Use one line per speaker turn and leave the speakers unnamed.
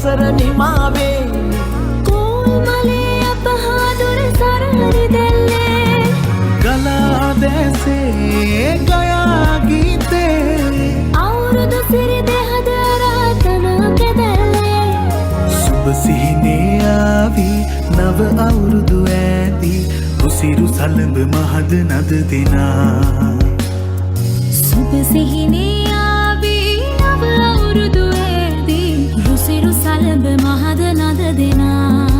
වසර නිමාවේ
කෝල්මලේ අපහාදුර සරහරි දෙල්ලේ
ගලා දැසේ ගයා ගීතේ
අවුරුදු සිරි දෙහද රාතන කෙදල්ලේ
සුබ සිහිනේ ආවි නව අවුරුදු ඇති උසිරු සලඹ මහද නද දෙනා
සුබ සිහිනේ ආවි නව අවුරුදු ඇති රුසිරු සලඹ මහද නද දෙනා